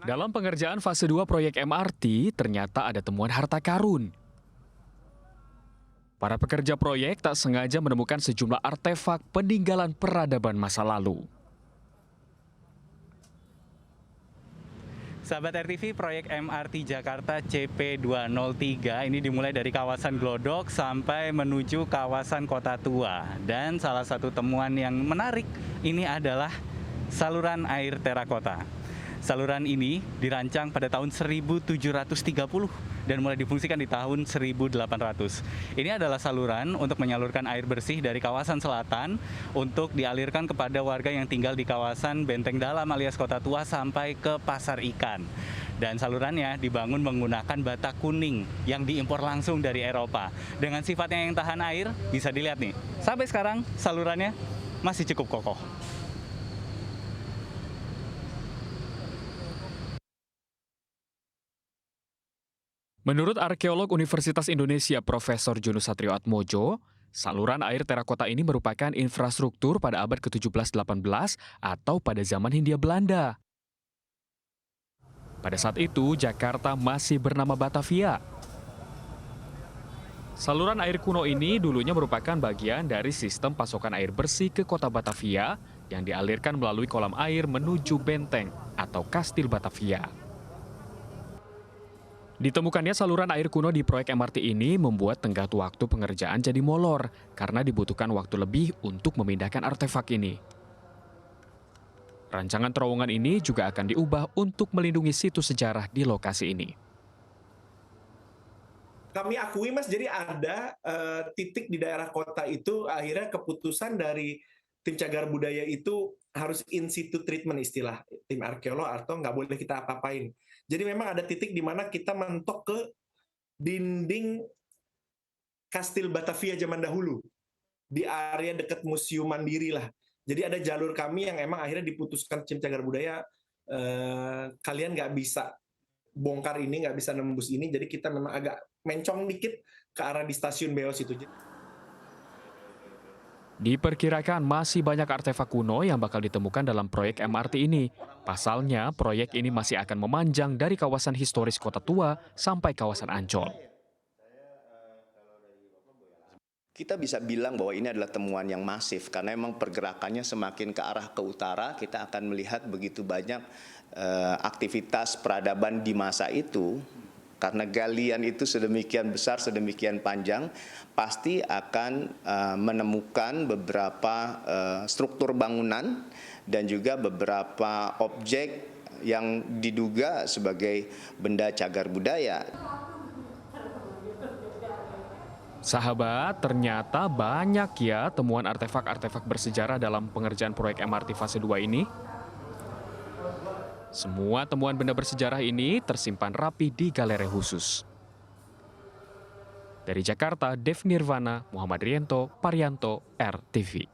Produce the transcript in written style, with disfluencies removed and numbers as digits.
Dalam pengerjaan fase 2 proyek MRT, ternyata ada temuan harta karun. Para pekerja proyek tak sengaja menemukan sejumlah artefak peninggalan peradaban masa lalu. Sahabat RTV, proyek MRT Jakarta CP203 ini dimulai dari kawasan Glodok sampai menuju kawasan Kota Tua. Dan salah satu temuan yang menarik ini adalah saluran air terakota. Saluran ini dirancang pada tahun 1730 dan mulai difungsikan di tahun 1800. Ini adalah saluran untuk menyalurkan air bersih dari kawasan selatan untuk dialirkan kepada warga yang tinggal di kawasan Benteng Dalam alias Kota Tua sampai ke Pasar Ikan. Dan salurannya dibangun menggunakan bata kuning yang diimpor langsung dari Eropa. Dengan sifatnya yang tahan air, bisa dilihat nih, sampai sekarang salurannya masih cukup kokoh. Menurut arkeolog Universitas Indonesia Profesor Jono Satrioatmojo, saluran air terakota ini merupakan infrastruktur pada abad ke-17-18 atau pada zaman Hindia Belanda. Pada saat itu, Jakarta masih bernama Batavia. Saluran air kuno ini dulunya merupakan bagian dari sistem pasokan air bersih ke kota Batavia yang dialirkan melalui kolam air menuju benteng atau Kastil Batavia. Ditemukannya saluran air kuno di proyek MRT ini membuat tenggat waktu pengerjaan jadi molor karena dibutuhkan waktu lebih untuk memindahkan artefak ini. Rancangan terowongan ini juga akan diubah untuk melindungi situs sejarah di lokasi ini. Kami akui, Mas, jadi ada titik di daerah kota itu akhirnya keputusan dari tim cagar budaya itu harus in situ treatment, istilah tim arkeolog, atau nggak boleh kita apa-apain. Jadi memang ada titik di mana kita mentok ke dinding Kastil Batavia zaman dahulu, di area dekat Museum Mandiri lah. Jadi ada jalur kami yang emang akhirnya diputuskan tim cagar budaya, kalian nggak bisa bongkar ini, nggak bisa nembus ini, jadi kita memang agak mencong dikit ke arah di stasiun Beos itu. Diperkirakan masih banyak artefak kuno yang bakal ditemukan dalam proyek MRT ini. Pasalnya, proyek ini masih akan memanjang dari kawasan historis Kota Tua sampai kawasan Ancol. Kita bisa bilang bahwa ini adalah temuan yang masif karena memang pergerakannya semakin ke arah ke utara. Kita akan melihat begitu banyak aktivitas peradaban di masa itu. Karena galian itu sedemikian besar, sedemikian panjang, pasti akan menemukan beberapa struktur bangunan dan juga beberapa objek yang diduga sebagai benda cagar budaya. Sahabat, ternyata banyak ya temuan artefak-artefak bersejarah dalam pengerjaan proyek MRT fase 2 ini. Semua temuan benda bersejarah ini tersimpan rapi di galeri khusus. Dari Jakarta, Dev Nirvana, Muhammad Riento, Parianto, RTV.